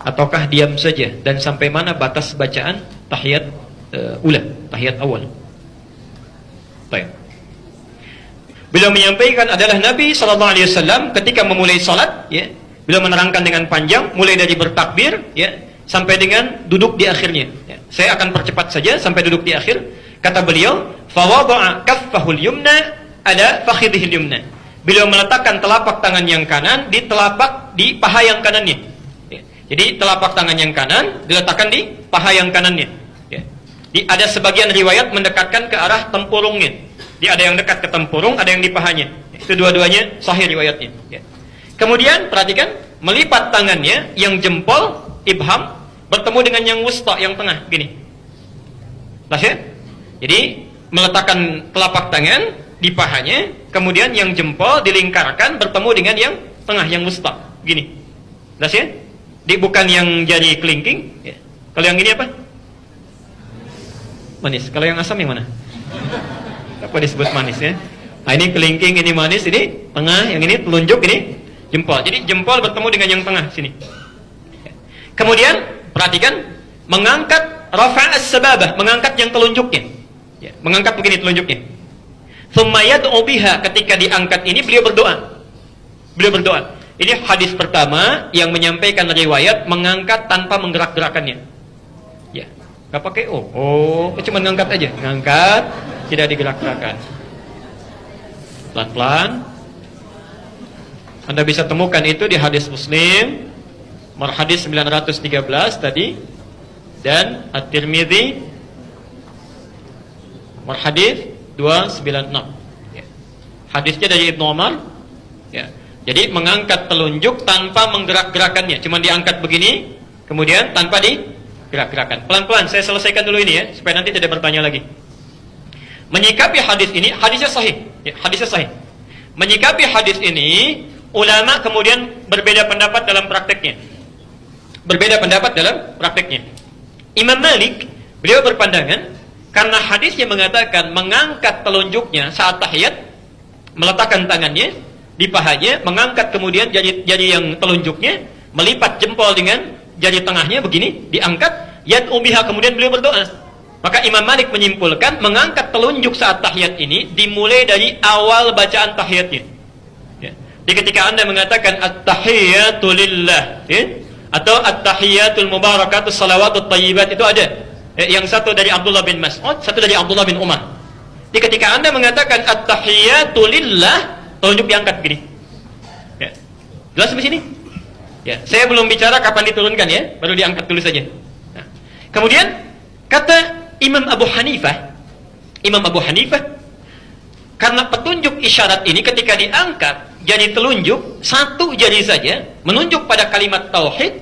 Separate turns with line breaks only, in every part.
ataukah diam saja, dan sampai mana batas bacaan tahiyat ula, tahiyat awal. Baik. Beliau menyampaikan adalah Nabi SAW ketika memulai salat, ya, beliau menerangkan dengan panjang, mulai dari bertakbir, ya, sampai dengan duduk di akhirnya. Ya. Saya akan percepat saja sampai duduk di akhir. Kata beliau, "Fawada'a kaffahul yumna ala fakhidhil yumna." Beliau meletakkan telapak tangan yang kanan di paha yang kanannya. Ya. Jadi telapak tangan yang kanan diletakkan di paha yang kanannya. Ya. Ada sebagian riwayat mendekatkan ke arah tempurungnya. Ada yang dekat ke tempurung, ada yang di pahanya. Itu dua-duanya sahih riwayatnya. Ya. Kemudian perhatikan, melipat tangannya yang jempol ibham bertemu dengan yang wusta, yang tengah, gini. Pas ya? Jadi meletakkan telapak tangan di pahanya, kemudian yang jempol dilingkarkan bertemu dengan yang tengah, yang wusta, gini. Pas ya? Bukan yang jari kelingking. Ya. Kalau yang ini apa? Manis. Kalau yang asam yang mana? Apa disebut manis ya? Nah, ini kelingking, ini manis, ini tengah, yang ini telunjuk, ini jempol. Jadi jempol bertemu dengan yang tengah sini. Kemudian perhatikan, mengangkat rafa'as sababah, mengangkat yang telunjuknya. Ya, mengangkat begini telunjuknya. Tsumma yad'u biha, ketika diangkat ini beliau berdoa. Beliau berdoa. Ini hadis pertama yang menyampaikan riwayat mengangkat tanpa menggerak-gerakannya. Ya, enggak pakai cuma ngangkat aja, ngangkat, tidak digerak-gerakan. Pelan-pelan. Anda bisa temukan itu di hadis Muslim, hadis 913 tadi, dan At-Tirmidzi, hadis 296. Ya. Hadisnya dari Ibnu Umar. Ya. Jadi mengangkat telunjuk tanpa menggerak-gerakannya, cuma diangkat begini, kemudian tanpa digerak-gerakan. Pelan-pelan, saya selesaikan dulu ini ya, supaya nanti tidak bertanya lagi. Menyikapi hadis ini, hadisnya sahih. Ya, hadisnya sahih. Menyikapi hadis ini, ulama kemudian berbeda pendapat dalam prakteknya. Berbeda pendapat dalam prakteknya. Imam Malik, beliau berpandangan, karena hadisnya mengatakan mengangkat telunjuknya saat tahiyat, meletakkan tangannya di pahanya, mengangkat kemudian jari yang telunjuknya, melipat jempol dengan jari tengahnya begini, diangkat, yad'u biha, kemudian beliau berdoa. Maka Imam Malik menyimpulkan mengangkat telunjuk saat tahiyat ini dimulai dari awal bacaan tahiyatnya. Ya. Jadi ketika Anda mengatakan at-tahiyatu lillah, ya, atau at-tahiyatul mubarakatus salawatut thayyibat, itu ada. Yang satu dari Abdullah bin Mas'ud, satu dari Abdullah bin Umar. Jadi ketika Anda mengatakan at-tahiyatu lillah, telunjuk diangkat begini. Ya. Jelas sampai sini? Ya, saya belum bicara kapan diturunkan ya, baru diangkat dulu saja. Nah. Kemudian kata Imam Abu Hanifah, karena petunjuk isyarat ini ketika diangkat jari telunjuk, satu jari saja menunjuk pada kalimat tauhid,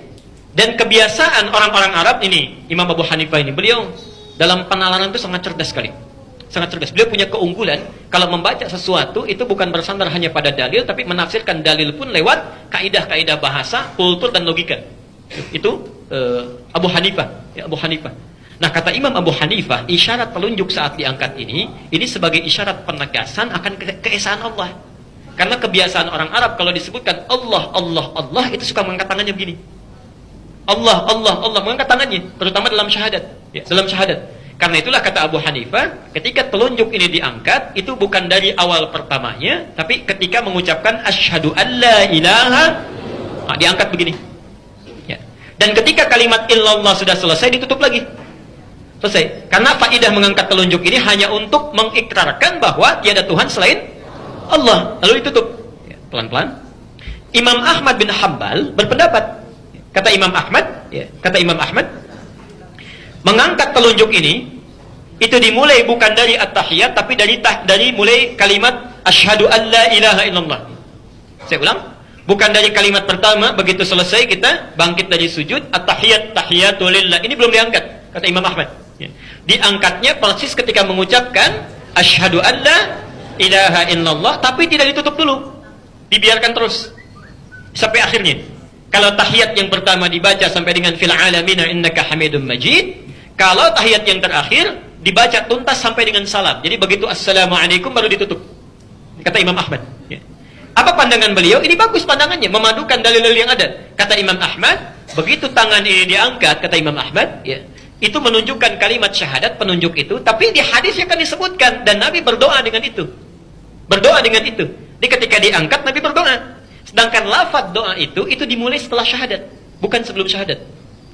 dan kebiasaan orang-orang Arab ini, Imam Abu Hanifah ini, beliau dalam penalaran itu sangat cerdas sekali. Sangat cerdas. Beliau punya keunggulan, kalau membaca sesuatu itu bukan bersandar hanya pada dalil, tapi menafsirkan dalil pun lewat kaidah-kaidah bahasa, kultur, dan logika. Itu Abu Hanifah, ya, Abu Hanifah. Nah, kata Imam Abu Hanifah, isyarat telunjuk saat diangkat ini sebagai isyarat penegasan akan keesaan Allah. Karena kebiasaan orang Arab kalau disebutkan Allah, Allah, Allah, itu suka mengangkat tangannya begini. Allah, Allah, Allah, mengangkat tangannya, terutama dalam syahadat. Ya, dalam syahadat. Karena itulah kata Abu Hanifah, ketika telunjuk ini diangkat, itu bukan dari awal pertamanya, tapi ketika mengucapkan asyhadu an la ilaha, diangkat begini. Ya. Dan ketika kalimat illallah sudah selesai, ditutup lagi. Selesai. Karena faidah mengangkat telunjuk ini hanya untuk mengikrarkan bahwa tiada Tuhan selain Allah. Lalu ditutup. Ya, pelan-pelan. Imam Ahmad bin Hanbal berpendapat. Kata Imam Ahmad, mengangkat telunjuk ini itu dimulai bukan dari at-tahiyat, tapi dari mulai kalimat asyhadu an la ilaha illallah. Saya ulang. Bukan dari kalimat pertama, begitu selesai kita bangkit dari sujud, at-tahiyat tahiyatu lillah. Ini belum diangkat, kata Imam Ahmad. Ya. Diangkatnya persis ketika mengucapkan asyhadu an la ilaha illallah, tapi tidak ditutup dulu, dibiarkan terus sampai akhirnya. Kalau tahiyat yang pertama dibaca sampai dengan fil alamina innaka hamidum majid, kalau tahiyat yang terakhir dibaca tuntas sampai dengan salam. Jadi begitu assalamualaikum baru ditutup, kata Imam Ahmad. Ya. Apa pandangan beliau? Ini bagus pandangannya, memadukan dalil-dalil yang ada. Kata Imam Ahmad, Begitu tangan ini diangkat, kata Imam Ahmad, ya, itu menunjukkan kalimat syahadat, penunjuk itu, tapi di hadisnya kan disebutkan, dan Nabi berdoa dengan itu. Berdoa dengan itu. Jadi ketika diangkat, Nabi berdoa. Sedangkan lafaz doa itu dimulai setelah syahadat, bukan sebelum syahadat.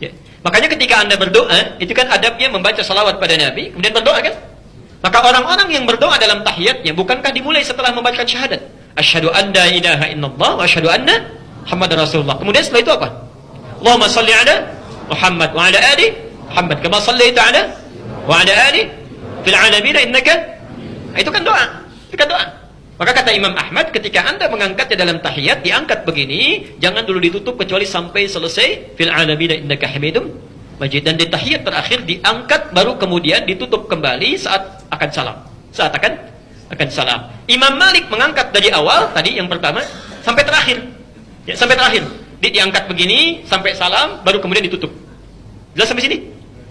Ya. Makanya ketika Anda berdoa, itu kan adabnya membaca salawat pada Nabi, kemudian berdoa kan? Maka orang-orang yang berdoa dalam tahiyatnya, bukankah dimulai setelah membacakan syahadat? Asyhadu an la ilaha illallah wa asyhadu anna Muhammadar Rasulullah. Kemudian setelah itu apa? Allahumma salli ala Muhammad wa ala ali Muhammad kama sallaita ala wa ala ali fil alamin innaka. Itu kan doa. Itu kan doa. Maka kata Imam Ahmad, ketika Anda mengangkatnya dalam tahiyat, diangkat begini, jangan dulu ditutup kecuali sampai selesai fil alamin innaka hamidum majid, dan di tahiyat terakhir diangkat baru kemudian ditutup kembali saat akan salam. Saat akan salam. Imam Malik mengangkat dari awal tadi yang pertama sampai terakhir. Ya, sampai terakhir. Diangkat begini sampai salam baru kemudian ditutup. Jelas sampai sini?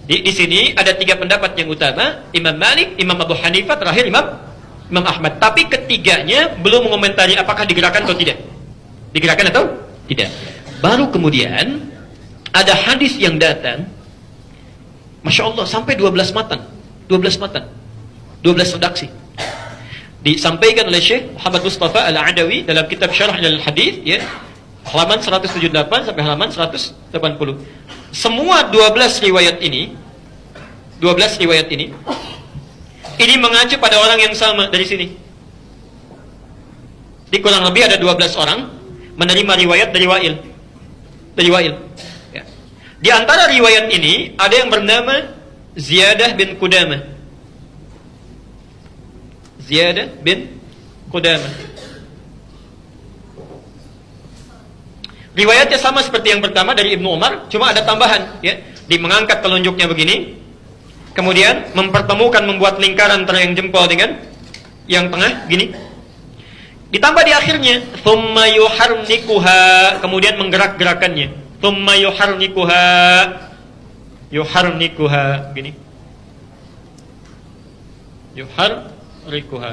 Di sini ada 3 pendapat yang utama, Imam Malik, Imam Abu Hanifah, terakhir Imam Ahmad. Tapi ketiganya belum mengomentari apakah digerakkan atau tidak. Digerakkan atau tidak. Baru kemudian ada hadis yang datang, Masya Allah, sampai 12 matan. 12 matan. 12 redaksi. Disampaikan oleh Syekh Muhammad Mustafa Al-Adawi dalam kitab Syarah Al-Hadis, ya, halaman 178 sampai halaman 180. Semua 12 riwayat ini mengacu pada orang yang sama dari sini. Di kurang lebih ada 12 orang menerima riwayat dari Wa'il. Ya. Di antara riwayat ini ada yang bernama Ziyadah bin Qudamah. Ziyadah bin Qudamah. Riwayatnya sama seperti yang pertama dari Ibnu Umar, cuma ada tambahan, ya. Mengangkat telunjuknya begini, kemudian membuat lingkaran antara yang jempol dengan yang tengah gini. Ditambah di akhirnya, thumma yuharnikuha, kemudian menggerak-gerakannya. Thumma yuharnikuha gini. Yuharnikuha.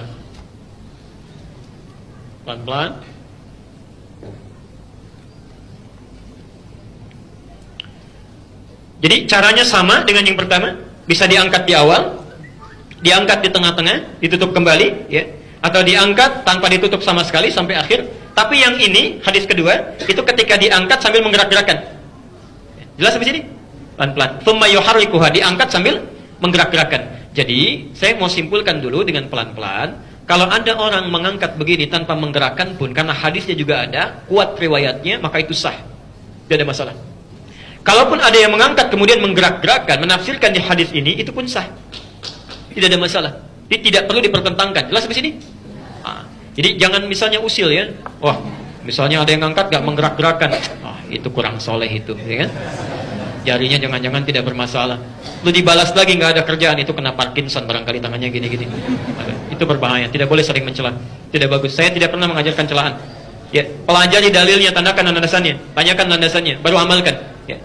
Pelan-pelan. Jadi caranya sama dengan yang pertama, bisa diangkat di awal, diangkat di tengah-tengah, ditutup kembali, ya, atau diangkat tanpa ditutup sama sekali sampai akhir. Tapi yang ini, hadis kedua, itu ketika diangkat sambil menggerak-gerakkan. Jelas sampai sini? Pelan-pelan. Tsumma yuharrikuha, diangkat sambil menggerak-gerakkan. Jadi, saya mau simpulkan dulu dengan pelan-pelan. Kalau ada orang mengangkat begini tanpa menggerakkan pun, karena hadisnya juga ada, kuat riwayatnya, maka itu sah. Tidak ada masalah. Kalaupun ada yang mengangkat kemudian menggerak-gerakkan, menafsirkan di hadis ini, itu pun sah. Tidak ada masalah. Tidak perlu dipertentangkan. Jelas sampai sini? Jadi jangan misalnya usil, ya. Wah, misalnya ada yang angkat gak menggerak-gerakkan. Itu kurang soleh itu, ya kan? Jarinya jangan-jangan tidak bermasalah. Lu dibalas lagi gak ada kerjaan, itu kena Parkinson barangkali tangannya gini-gini. Itu berbahaya. Tidak boleh saling mencela. Tidak bagus. Saya tidak pernah mengajarkan celaan. Ya, pelajari dalilnya, tandakan landasannya, tanyakan landasannya, baru amalkan. Ya.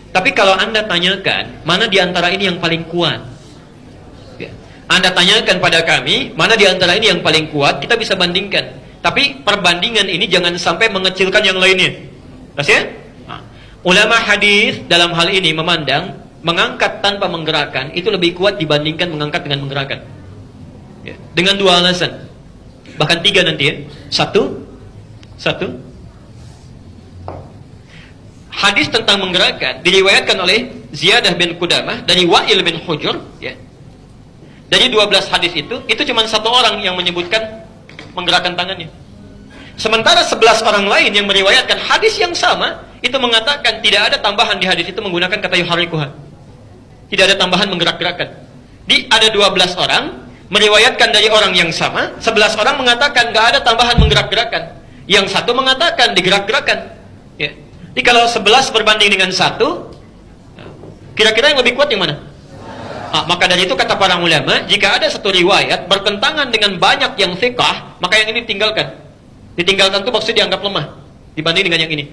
Tapi kalau Anda tanyakan, mana di antara ini yang paling kuat? Ya. Anda tanyakan pada kami, mana di antara ini yang paling kuat, kita bisa bandingkan. Tapi perbandingan ini jangan sampai mengecilkan yang lainnya. Terus ya? Nah, ulama hadis dalam hal ini memandang mengangkat tanpa menggerakkan itu lebih kuat dibandingkan mengangkat dengan menggerakkan. Ya. Dengan 2 alasan. Bahkan 3 nanti ya. Satu. Hadis tentang menggerakkan diriwayatkan oleh Ziyadah bin Qudamah dari Wa'il bin Hujur, ya. Dari 12 hadis itu cuma 1 orang yang menyebutkan menggerakkan tangannya. Sementara 11 orang lain yang meriwayatkan hadis yang sama itu mengatakan tidak ada tambahan di hadis itu menggunakan kata yuharrikuha. Tidak ada tambahan menggerak-gerakkan. Ada 12 orang meriwayatkan dari orang yang sama, 11 orang mengatakan enggak ada tambahan menggerak-gerakkan. Yang 1 mengatakan digerak-gerakkan. Ya. Jadi kalau 11 berbanding dengan 1, kira-kira yang lebih kuat yang mana? Maka dari itu kata para ulama, jika ada 1 riwayat bertentangan dengan banyak yang thiqah, maka yang ini ditinggalkan. Ditinggalkan itu maksudnya dianggap lemah dibanding dengan yang ini.